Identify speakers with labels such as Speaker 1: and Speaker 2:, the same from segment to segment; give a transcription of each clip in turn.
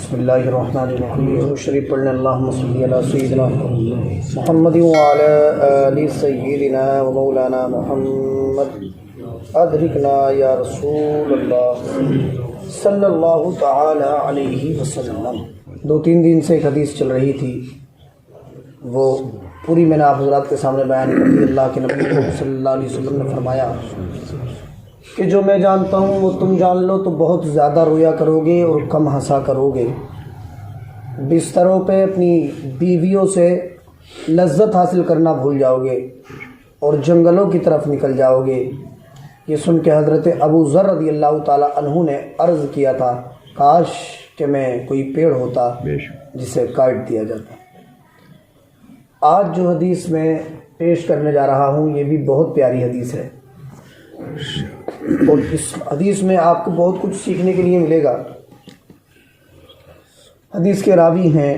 Speaker 1: بسم اللہ الرحمن الرحیم شریف پڑھنے اللہم صلی علی سیدنا محمد وعلی آل سیدنا و مولانا محمد ادرکنا یا رسول اللہ صلی اللہ تعالی علیہ وسلم۔ 2-3 دن سے ایک حدیث چل رہی تھی، وہ پوری میں نے آپ حضرات کے سامنے بیان کر دی۔ اللہ کے نبی صلی اللہ علیہ وسلم نے فرمایا کہ جو میں جانتا ہوں وہ تم جان لو تو بہت زیادہ رویا کرو گے اور کم ہنسا کرو گے، بستروں پہ اپنی بیویوں سے لذت حاصل کرنا بھول جاؤ گے اور جنگلوں کی طرف نکل جاؤ گے۔ یہ سن کے حضرت ابو ذر رضی اللہ تعالی عنہ نے عرض کیا تھا، کاش کہ میں کوئی پیڑ ہوتا جسے کاٹ دیا جاتا۔ آج جو حدیث میں پیش کرنے جا رہا ہوں یہ بھی بہت پیاری حدیث ہے، اور اس حدیث میں آپ کو بہت کچھ سیکھنے کے لیے ملے گا۔ حدیث کے راوی ہیں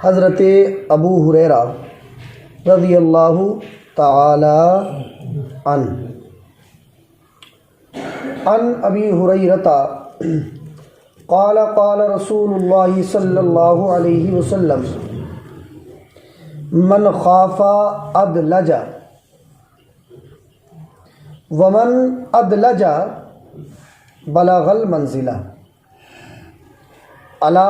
Speaker 1: حضرت ابو ہریرہ رضی اللہ تعالی عنہ۔ عن ابی ہریرہ قال قال رسول اللہ صلی اللہ علیہ وسلم من خاف ادلج ومن ادلج بلغ المنزلہ الا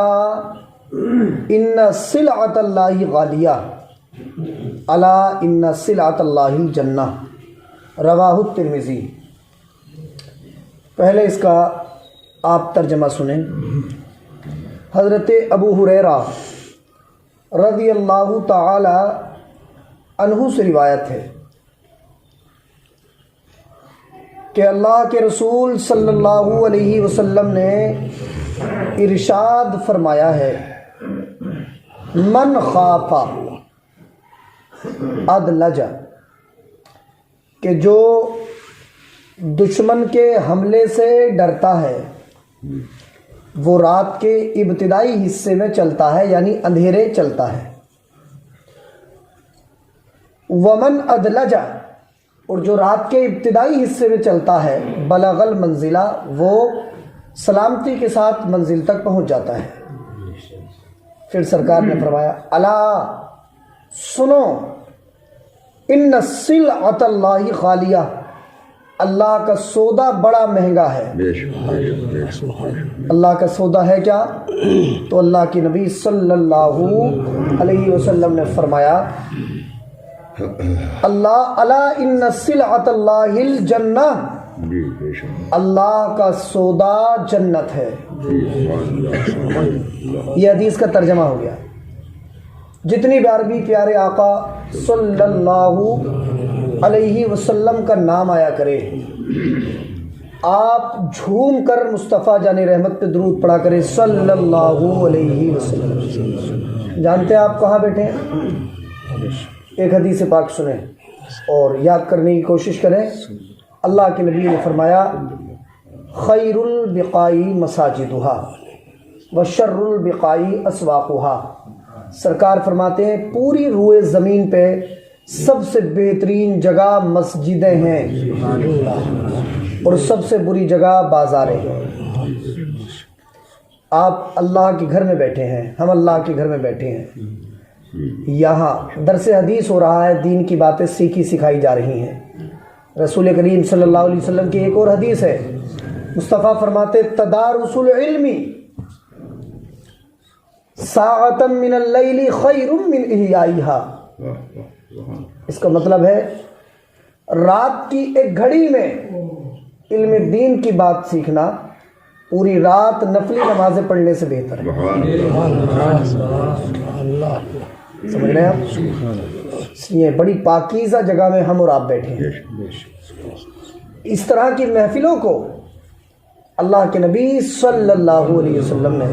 Speaker 1: ان سلعۃ اللہ غالیہ الا ان سلعۃ اللہ الجنہ، رواہ الترمذی۔ پہلے اس کا آپ ترجمہ سنیں۔ حضرت ابو ہریرہ رضی اللہ تعالی عنہ سے روایت ہے کہ اللہ کے رسول صلی اللہ علیہ وسلم نے ارشاد فرمایا ہے، من خاف ادلج، کہ جو دشمن کے حملے سے ڈرتا ہے وہ رات کے ابتدائی حصے میں چلتا ہے، یعنی اندھیرے چلتا ہے۔ ومن ادلج، اور جو رات کے ابتدائی حصے میں چلتا ہے، بلغ المنزلہ، وہ سلامتی کے ساتھ منزل تک پہنچ جاتا ہے۔ پھر سرکار نے فرمایا، الا سنو، ان سلعۃ اللہ غالیہ، اللہ کا سودا بڑا مہنگا ہے۔ اللہ کا سودا ہے کیا؟ تو اللہ کے نبی صلی اللہ علیہ وسلم نے فرمایا، اللہ الا ان سلعۃ اللہ الجنہ، اللہ کا سودا جنت ہے۔ یہ حدیث کا ترجمہ ہو گیا۔ جتنی بار بھی پیارے آقا صلی اللہ علیہ وسلم کا نام آیا کرے، آپ جھوم کر مصطفیٰ جان رحمت پہ درود پڑھا کرے صلی اللہ علیہ وسلم۔ جانتے ہیں آپ کہاں بیٹھے ہیں؟ ایک حدیث پاک سنیں اور یاد کرنے کی کوشش کریں۔ اللہ کے نبی نے فرمایا، خیر البقاء مساجدها وشر البقاء اسواقها۔ سرکار فرماتے ہیں پوری روئے زمین پہ سب سے بہترین جگہ مسجدیں ہیں اور سب سے بری جگہ بازاریں ہیں۔ آپ اللہ کے گھر میں بیٹھے ہیں، ہم اللہ کے گھر میں بیٹھے ہیں، یہاں درس حدیث ہو رہا ہے، دین کی باتیں سیکھی سکھائی جا رہی ہیں۔ رسول کریم صلی اللہ علیہ وسلم کی ایک اور حدیث ہے، مصطفیٰ فرماتے تدارس العلم ساعۃ من اللیل خیر من احیائها۔ اس کا مطلب ہے رات کی ایک گھڑی میں علم دین کی بات سیکھنا پوری رات نفلی نمازیں پڑھنے سے بہتر ہے۔ سمجھ رہے ہیں آپ؟ اس لیے بڑی پاکیزہ جگہ میں ہم اور آپ بیٹھے ہیں۔ اس طرح کی محفلوں کو اللہ کے نبی صلی اللہ علیہ وسلم نے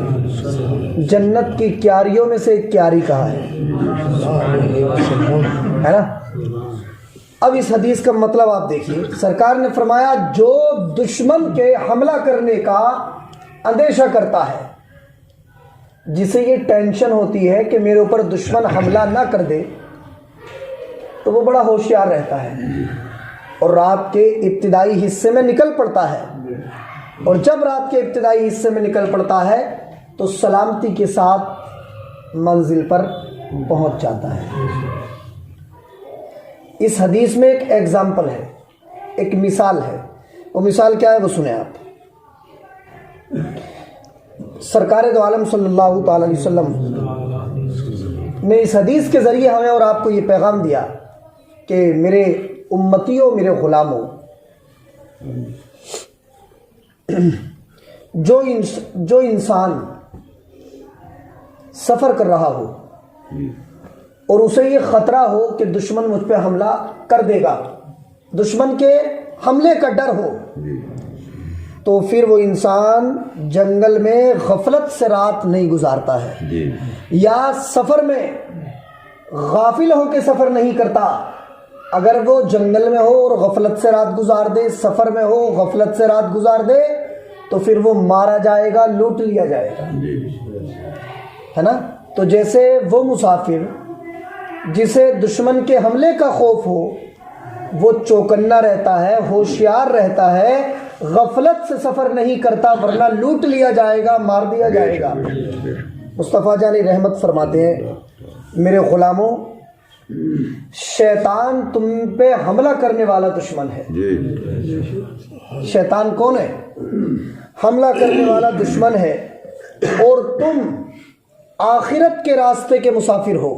Speaker 1: جنت کی کیاریوں میں سے ایک کیاری کہا ہے نا۔ اب اس حدیث کا مطلب آپ دیکھیے، سرکار نے فرمایا جو دشمن کے حملہ کرنے کا اندیشہ کرتا ہے، جسے یہ ٹینشن ہوتی ہے کہ میرے اوپر دشمن حملہ نہ کر دے، تو وہ بڑا ہوشیار رہتا ہے اور رات کے ابتدائی حصے میں نکل پڑتا ہے، اور جب رات کے ابتدائی حصے میں نکل پڑتا ہے تو سلامتی کے ساتھ منزل پر پہنچ جاتا ہے۔ اس حدیث میں ایک ایگزامپل ہے، ایک مثال ہے۔ وہ مثال کیا ہے وہ سنیں آپ۔ سرکار دو عالم صلی اللہ تعالی علیہ وسلم نے اس حدیث کے ذریعے ہمیں اور آپ کو یہ پیغام دیا کہ میرے امتیوں، میرے غلاموں، جو انسان سفر کر رہا ہو اور اسے یہ خطرہ ہو کہ دشمن مجھ پہ حملہ کر دے گا، دشمن کے حملے کا ڈر ہو، تو پھر وہ انسان جنگل میں غفلت سے رات نہیں گزارتا ہے، یا سفر میں غافل ہو کے سفر نہیں کرتا۔ اگر وہ جنگل میں ہو اور غفلت سے رات گزار دے، سفر میں ہو غفلت سے رات گزار دے، تو پھر وہ مارا جائے گا، لوٹ لیا جائے گا، ہے نا۔ تو جیسے وہ مسافر جسے دشمن کے حملے کا خوف ہو، وہ چوکنا رہتا ہے، ہوشیار رہتا ہے، غفلت سے سفر نہیں کرتا، ورنہ لوٹ لیا جائے گا، مار دیا جائے گا۔ مصطفیٰ جان رحمت فرماتے ہیں، میرے غلاموں، شیطان تم پہ حملہ کرنے والا دشمن ہے۔ شیطان کون ہے؟ حملہ کرنے والا دشمن ہے، اور تم آخرت کے راستے کے مسافر ہو۔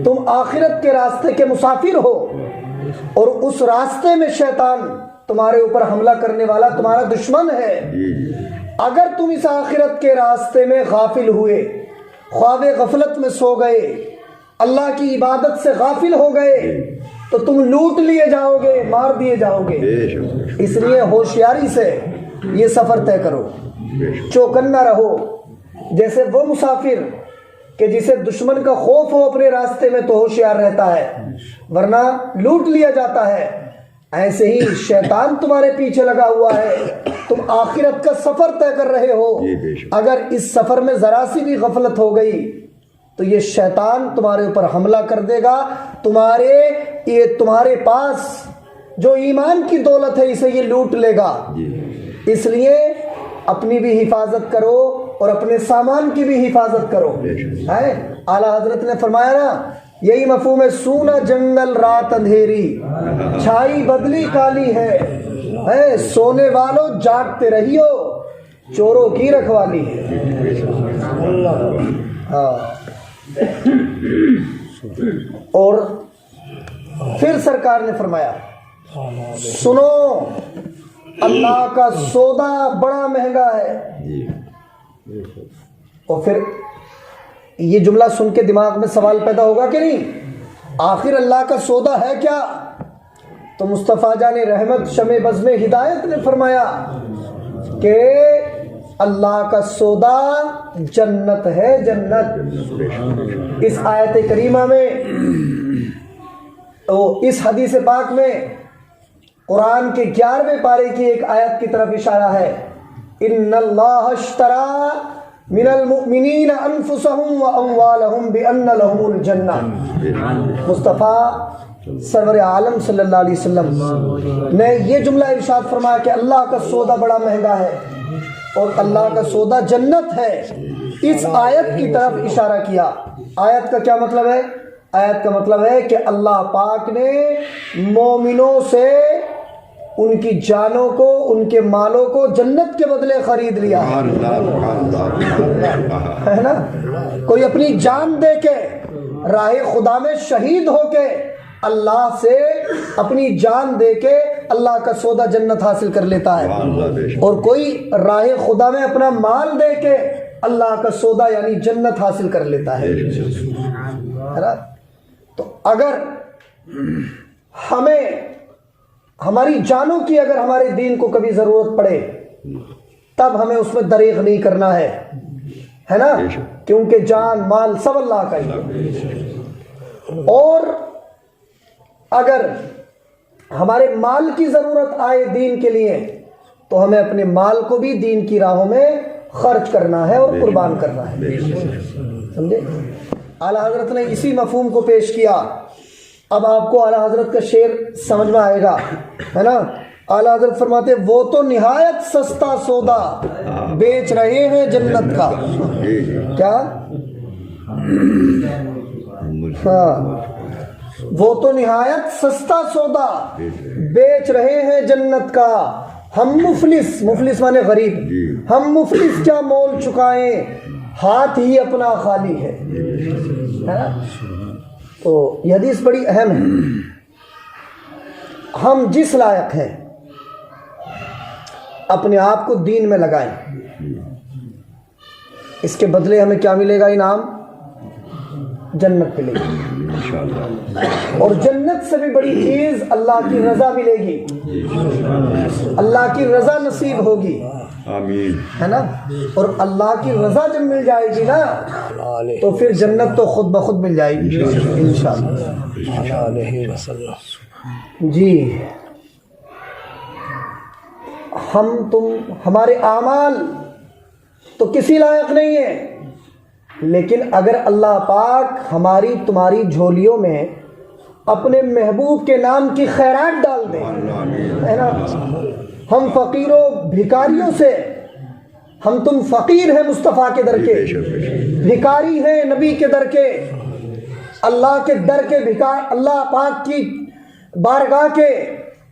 Speaker 1: تم آخرت کے راستے کے مسافر ہو، اور اس راستے میں شیطان تمہارے اوپر حملہ کرنے والا تمہارا دشمن ہے۔ اگر تم اس آخرت کے راستے میں غافل ہوئے، خواب غفلت میں سو گئے، اللہ کی عبادت سے غافل ہو گئے، تو تم لوٹ لیے جاؤ گے، مار دیے جاؤ گے۔ اس لیے ہوشیاری سے یہ سفر طے کرو، چوکنا رہو۔ جیسے وہ مسافر کہ جسے دشمن کا خوف ہو اپنے راستے میں تو ہوشیار رہتا ہے، ورنہ لوٹ لیا جاتا ہے، ایسے ہی شیطان تمہارے پیچھے لگا ہوا ہے۔ تم آخرت کا سفر طے کر رہے ہو، اگر اس سفر میں ذرا سی بھی غفلت ہو گئی تو یہ شیطان تمہارے اوپر حملہ کر دے گا، تمہارے پاس جو ایمان کی دولت ہے اسے یہ لوٹ لے گا۔ اس لیے اپنی بھی حفاظت کرو اور اپنے سامان کی بھی حفاظت کرو۔ اعلیٰ حضرت نے فرمایا نا، یہی مفہوم ہے، سونا جنگل رات اندھیری، چھائی بدلی کالی ہے، سونے والوں جاگتے رہیو، چوروں کی رکھوالی ہے۔ اور پھر سرکار نے فرمایا، سنو، اللہ کا سودا بڑا مہنگا ہے۔ اور پھر یہ جملہ سن کے دماغ میں سوال پیدا ہوگا کہ نہیں، آخر اللہ کا سودا ہے کیا؟ تو مصطفیٰ جان رحمت شمع بزم ہدایت نے فرمایا کہ اللہ کا سودا جنت ہے، جنت۔ اس آیت کریمہ میں، اس حدیث پاک میں قرآن کے 11ویں پارے کی ایک آیت کی طرف اشارہ ہے، ان اللہ اشترى من المؤمنین انفسهم واموالهم بان لهم الجنہ۔ مصطفیٰ سرور عالم صلی اللہ علیہ وسلم نے یہ جملہ ارشاد فرمایا کہ اللہ کا سودا بڑا مہنگا ہے اور اللہ کا سودا جنت ہے۔ اس آیت کی طرف اشارہ کیا۔ آیت کا کیا مطلب ہے؟ آیت کا مطلب ہے کہ اللہ پاک نے مومنوں سے ان کی جانوں کو، ان کے مالوں کو جنت کے بدلے خرید لیا ہے نا۔ کوئی اپنی جان دے کے راہ خدا میں شہید ہو کے اللہ سے اپنی جان دے کے اللہ کا سودا جنت حاصل کر لیتا ہے، اور کوئی راہ خدا میں اپنا مال دے کے اللہ کا سودا یعنی جنت حاصل کر لیتا ہے۔ تو اگر ہمیں ہماری جانوں کی اگر ہمارے دین کو کبھی ضرورت پڑے تب ہمیں اس میں دریغ نہیں کرنا ہے نا، کیونکہ جان مال سب اللہ کا ہی۔ اور اگر ہمارے مال کی ضرورت آئے دین کے لیے تو ہمیں اپنے مال کو بھی دین کی راہوں میں خرچ کرنا ہے اور قربان کرنا ہے، سمجھے؟ اعلیٰ حضرت نے اسی مفہوم کو پیش کیا۔ اب آپ کو اعلیٰ حضرت کا شعر سمجھ میں آئے گا، ہے نا۔ اعلیٰ حضرت فرماتے ہیں وہ تو نہایت سستا سودا بیچ رہے ہیں جنت کا. کیا؟ ہاں، وہ تو نہایت سستا سودا بیچ رہے ہیں جنت کا. ہم مفلس مانے غریب، ہم مفلس کیا مول چکائیں، ہاتھ ہی اپنا خالی ہے. تو یہ حدیث بڑی اہم ہے. ہم جس لائق ہیں اپنے آپ کو دین میں لگائیں، اس کے بدلے ہمیں کیا ملے گا؟ انعام جنت ملے گی. اور جنت سے بھی بڑی چیز اللہ کی رضا ملے گی، اللہ کی رضا نصیب ہوگی.
Speaker 2: آمین.
Speaker 1: ہے نا؟ اور اللہ کی رضا جب مل جائے گی نا تو پھر جنت تو خود بخود مل جائے گی انشاءاللہ. جی، ہمارے اعمال تو کسی لائق نہیں ہیں، لیکن اگر اللہ پاک ہماری تمہاری جھولیوں میں اپنے محبوب کے نام کی خیرات ڈال دیں، ہے نا؟ ہم فقیروں بھکاریوں سے، ہم تم فقیر ہیں مصطفیٰ کے در کے، بھکاری ہیں نبی کے در کے، اللہ کے در کے اللہ پاک کی بارگاہ کے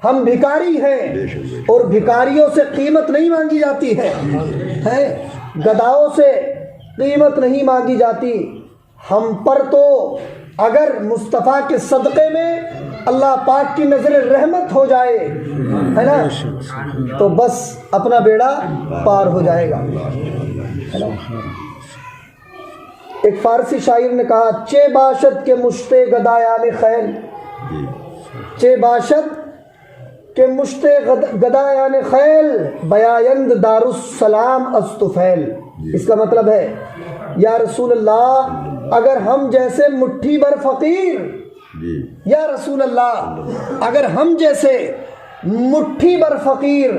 Speaker 1: ہم بھکاری ہیں. اور بھکاریوں سے قیمت نہیں مانگی جاتی ہے، گداؤں سے قیمت نہیں مانگی جاتی. ہم پر تو اگر مصطفیٰ کے صدقے میں اللہ پاک کی نظر رحمت ہو جائے، ہے نا، تو بس اپنا بیڑا پار ہو جائے گا. ایک فارسی شاعر نے کہا، چے باشد کے مشتے گدایان خیل، چے باشد کہ مشتے گدایان خیل بیایند دار السلام از طفیل. اس کا مطلب ہے یا رسول اللہ اگر ہم جیسے مٹھی بھر فقیر، یا رسول اللہ اگر ہم جیسے مٹھی بھر فقیر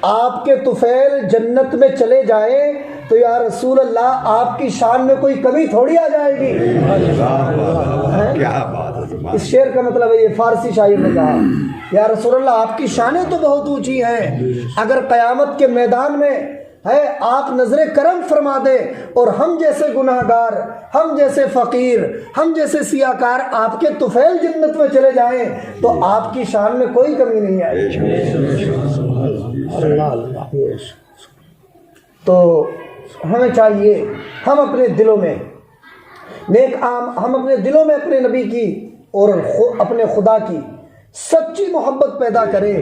Speaker 1: آپ کے طفیل جنت میں چلے جائیں تو یا رسول اللہ آپ کی شان میں کوئی کمی تھوڑی آ جائے گی. اس شعر کا مطلب ہے، یہ فارسی شاعر نے کہا، یا رسول اللہ آپ کی شانیں تو بہت اونچی ہیں، اگر قیامت کے میدان میں ہے آپ نظر کرم فرما دے اور ہم جیسے گناہ گار، ہم جیسے فقیر، ہم جیسے سیاکار آپ کے طفیل جنت میں چلے جائیں تو آپ کی شان میں کوئی کمی نہیں آئے. تو ہمیں چاہیے ہم اپنے دلوں میں ہم اپنے دلوں میں اپنے نبی کی اور اپنے خدا کی سچی محبت پیدا کریں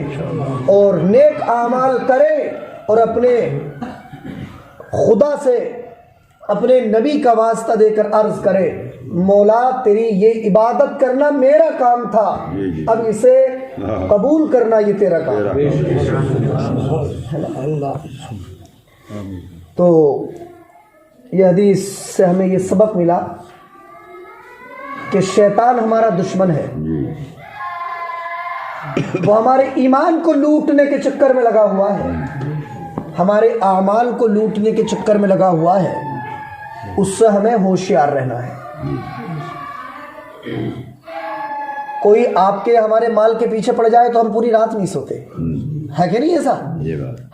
Speaker 1: اور نیک اعمال کریں اور اپنے خدا سے اپنے نبی کا واسطہ دے کر عرض کرے، مولا تیری یہ عبادت کرنا میرا کام تھا، اب اسے قبول کرنا یہ تیرا کام. تو یہ حدیث سے ہمیں یہ سبق ملا کہ شیطان ہمارا دشمن ہے، وہ ہمارے ایمان کو لوٹنے کے چکر میں لگا ہوا ہے، ہمارے اعمال کو لوٹنے کے چکر میں لگا ہوا ہے. اس سے ہمیں ہوشیار رہنا ہے. کوئی آپ کے ہمارے مال کے پیچھے پڑ جائے تو ہم پوری رات نہیں سوتے، ہے کہ نہیں ایسا؟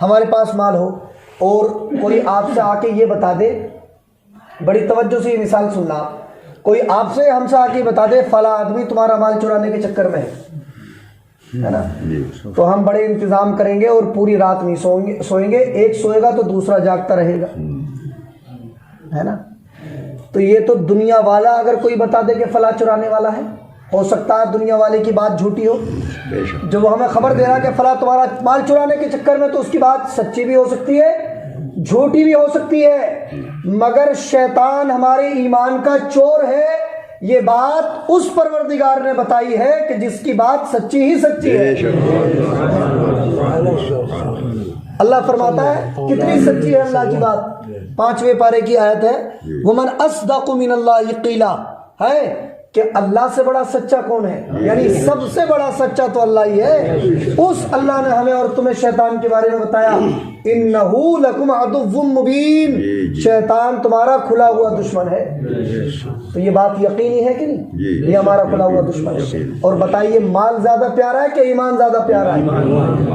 Speaker 1: ہمارے پاس مال ہو اور کوئی آپ سے آ کے یہ بتا دے، بڑی توجہ سے یہ مثال سننا، کوئی آپ سے ہم سے آ کے بتا دے فلاں آدمی تمہارا مال چرانے کے چکر میں ہے نا، تو ہم بڑے انتظام کریں گے اور پوری رات نہیں سوئیں گے. ایک سوئے گا تو دوسرا جاگتا رہے گا، ہے نا. تو یہ تو دنیا والا اگر کوئی بتا دے کہ فلاں چرانے والا ہے، ہو سکتا ہے دنیا والے کی بات جھوٹی ہو، جو وہ ہمیں خبر دے رہا کہ فلاں تمہارا مال چرانے کے چکر میں، تو اس کی بات سچی بھی ہو سکتی ہے جھوٹی بھی ہو سکتی ہے، مگر شیطان ہمارے ایمان کا چور ہے. یہ بات اس پروردگار نے بتائی ہے کہ جس کی بات سچی ہی سچی ہے. اللہ فرماتا ہے کتنی سچی ہے اللہ کی بات. 5ویں پارے کی آیت ہے، وَمَنْ أَصْدَقُ مِنَ اللَّهِ قِيلًا، ہے کہ اللہ سے بڑا سچا کون ہے؟ یعنی سب سے بڑا سچا تو اللہ ہی ہے۔ اس اللہ نے ہمیں اور تمہیں شیطان کے بارے میں بتایا، اِنَّهُ لَكُمْ عَدُوٌّ مُّبِينٌ، شیطان تمہارا کھلا ہوا دشمن ہے۔ تو یہ بات یقینی ہے کہ نہیں؟ یہ ہمارا کھلا ہوا دشمن ہے۔ اور بتائیے مال زیادہ پیارا ہے کہ ایمان زیادہ پیارا ہے؟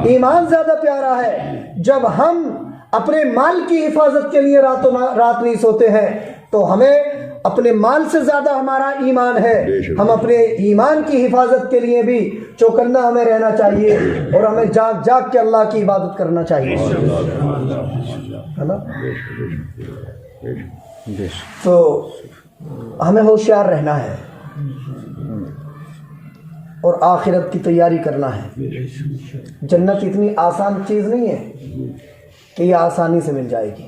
Speaker 1: ایمان زیادہ پیارا ہے۔ جب ہم اپنے مال کی حفاظت کے لیے رات نہیں سوتے ہیں تو ہمیں اپنے مال سے زیادہ ہمارا ایمان ہے۔ ہم اپنے ایمان کی حفاظت کے لیے بھی چوکنا ہمیں رہنا چاہیے اور ہمیں جاگ جاگ کے اللہ کی عبادت کرنا چاہیے، ہے نا؟ تو ہمیں ہوشیار رہنا ہے اور آخرت کی تیاری کرنا ہے۔ جنت اتنی آسان چیز نہیں ہے کہ یہ آسانی سے مل جائے گی۔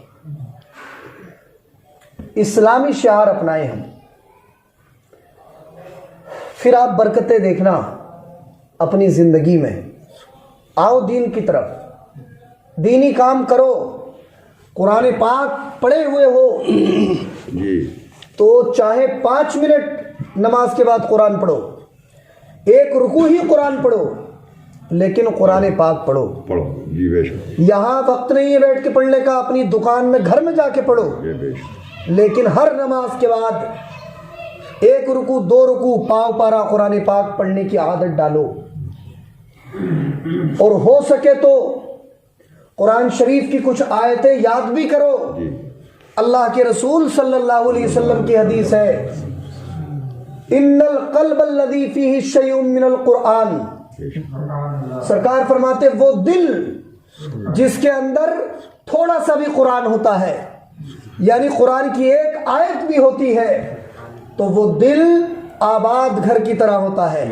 Speaker 1: اسلامی شعار اپنائیں ہم، پھر آپ برکتیں دیکھنا اپنی زندگی میں۔ آؤ دین کی طرف، دینی کام کرو۔ قرآن پاک پڑھے ہوئے ہو تو چاہے 5 منٹ نماز کے بعد قرآن پڑھو، 1 رکوع ہی قرآن پڑھو، لیکن قرآن پاک پڑھو۔ یہاں وقت نہیں ہے بیٹھ کے پڑھنے کا، اپنی دکان میں گھر میں جا کے پڑھو، لیکن ہر نماز کے بعد 1 رکوع 2 رکوع پاؤ پارا قرآن پاک پڑھنے کی عادت ڈالو۔ اور ہو سکے تو قرآن شریف کی کچھ آیتیں یاد بھی کرو۔ اللہ کے رسول صلی اللہ علیہ وسلم کی حدیث ہے، ان القلب الذی فیہ شیء من القرآن، سرکار فرماتے وہ دل جس کے اندر تھوڑا سا بھی قرآن ہوتا ہے، یعنی قرآن کی ایک آیت بھی ہوتی ہے، تو وہ دل آباد گھر کی طرح ہوتا ہے۔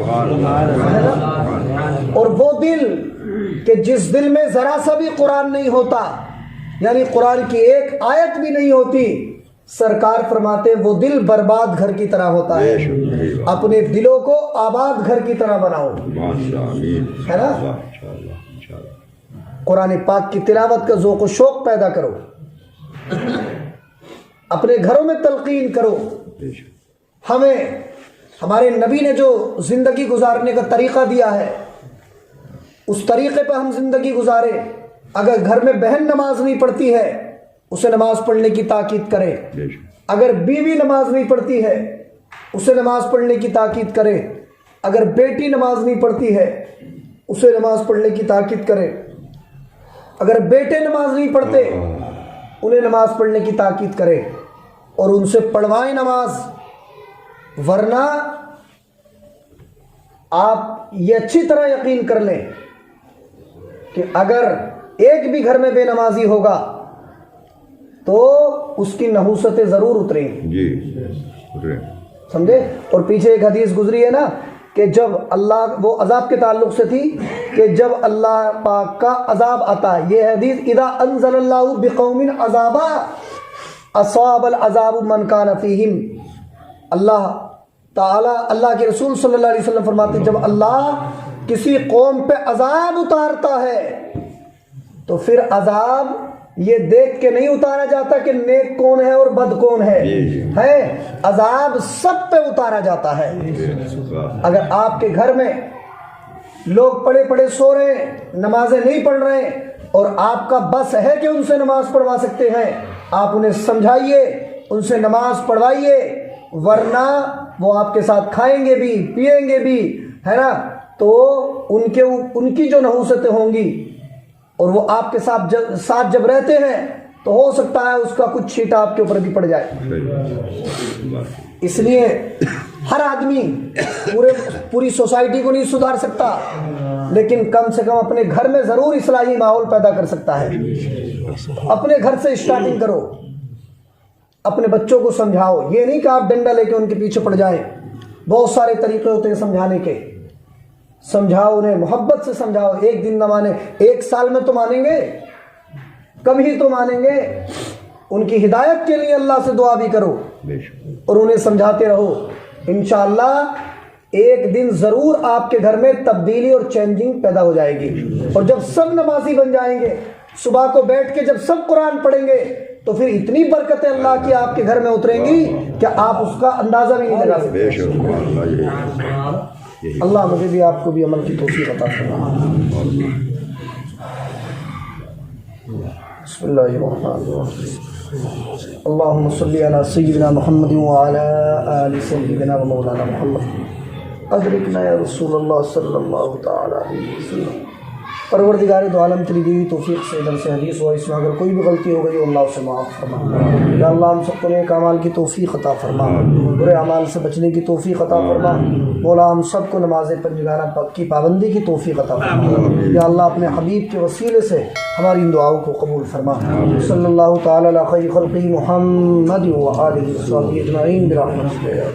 Speaker 1: اور وہ دل کہ جس دل میں ذرا سا بھی قرآن نہیں ہوتا، یعنی قرآن کی ایک آیت بھی نہیں ہوتی، سرکار فرماتے وہ دل برباد گھر کی طرح ہوتا ہے۔ اپنے دلوں کو آباد گھر کی طرح بناؤ، ہے نا؟ قرآن پاک کی تلاوت کا ذوق و شوق پیدا کرو، اپنے گھروں میں تلقین کرو۔ ہمیں ہمارے نبی نے جو زندگی گزارنے کا طریقہ دیا ہے اس طریقے پہ ہم زندگی گزارے۔ اگر گھر میں بہن نماز نہیں پڑھتی ہے اسے نماز پڑھنے کی تاکید کرے، اگر بیوی نماز نہیں پڑھتی ہے اسے نماز پڑھنے کی تاکید کرے، اگر بیٹی نماز نہیں پڑھتی ہے اسے نماز پڑھنے کی تاکید کرے، اگر بیٹے نماز نہیں پڑھتے انہیں نماز پڑھنے کی تاکید کرے اور ان سے پڑھوائیں نماز۔ ورنہ آپ یہ اچھی طرح یقین کر لیں کہ اگر ایک بھی گھر میں بے نمازی ہوگا تو اس کی نحوستیں ضرور اتریں گی، سمجھے؟ اور پیچھے ایک حدیث گزری ہے نا کہ جب اللہ، وہ عذاب کے تعلق سے تھی کہ جب اللہ پاک کا عذاب آتا ہے، یہ حدیث اذا انزل اللہ بقوم عذابا اصاب العذاب من کان فیہم، اللہ تعالی، اللہ کے رسول صلی اللہ علیہ وسلم فرماتے ہیں جب اللہ کسی قوم پہ عذاب اتارتا ہے تو پھر عذاب یہ دیکھ کے نہیں اتارا جاتا کہ نیک کون ہے اور بد کون ہے، عذاب سب پہ اتارا جاتا ہے۔ اگر آپ کے گھر میں لوگ پڑے پڑے سو رہے ہیں، نمازیں نہیں پڑھ رہے ہیں اور آپ کا بس ہے کہ ان سے نماز پڑھوا سکتے ہیں، آپ انہیں سمجھائیے، ان سے نماز پڑھوائیے، ورنہ وہ آپ کے ساتھ کھائیں گے بھی پیئیں گے بھی، ہے نا؟ تو ان کی جو نحوستیں ہوں گی اور وہ آپ کے ساتھ جب رہتے ہیں تو ہو سکتا ہے اس کا کچھ چھیٹا آپ کے اوپر بھی پڑ جائے۔ اس لیے ہر آدمی پوری سوسائٹی کو نہیں سدھار سکتا، لیکن کم سے کم اپنے گھر میں ضرور اصلاحی ماحول پیدا کر سکتا ہے۔ اپنے گھر سے اسٹارٹنگ کرو، اپنے بچوں کو سمجھاؤ، یہ نہیں کہ آپ ڈنڈا لے کے ان کے پیچھے پڑ جائیں، بہت سارے طریقے ہوتے ہیں سمجھانے کے۔ سمجھاؤ انہیں، محبت سے سمجھاؤ، ایک دن نہ مانے، 1 سال میں تو مانیں گے، کم ہی تو مانیں گے۔ ان کی ہدایت کے لیے اللہ سے دعا بھی کرو اور انہیں سمجھاتے رہو، انشاءاللہ ایک دن ضرور آپ کے گھر میں تبدیلی اور چینجنگ پیدا ہو جائے گی۔ اور جب سب نمازی بن جائیں گے، صبح کو بیٹھ کے جب سب قرآن پڑھیں گے تو پھر اتنی برکتیں اللہ کی آپ کے گھر میں اتریں گی کہ آپ اس کا اندازہ بھی نہیں لگا سکتے۔ اللہ مجھے بھی آپ کو بھی عمل کی توفیق عطا فرمائے۔ بسم اللہ الرحمن الرحیم، اللہم صلی علی سیدنا محمد وعلی آل سیدنا و مولانا محمد، ادرکنا یا رسول اللہ صلی اللہ تعالی علیہ وسلم۔ پروردگار دو عالم تیری دی توفیق سے درس حدیث ہوا، اس میں اگر کوئی بھی غلطی ہو گئی ہو اللہ اسے معاف فرما۔ یا اللہ ہم سب کو نیک اعمال کی توفیق عطا فرما، برے اعمال سے بچنے کی توفیق عطا فرما۔ مولا ہم سب کو نماز پنجگانہ کی پابندی کی توفیق عطا فرما۔ یا اللہ اپنے حبیب کے وسیلے سے ہماری ان دعاؤں کو قبول فرما۔ صلی اللہ تعالی علی خیر خلقہ محمد و آلہ وصحبہ اجمعین برحمتک۔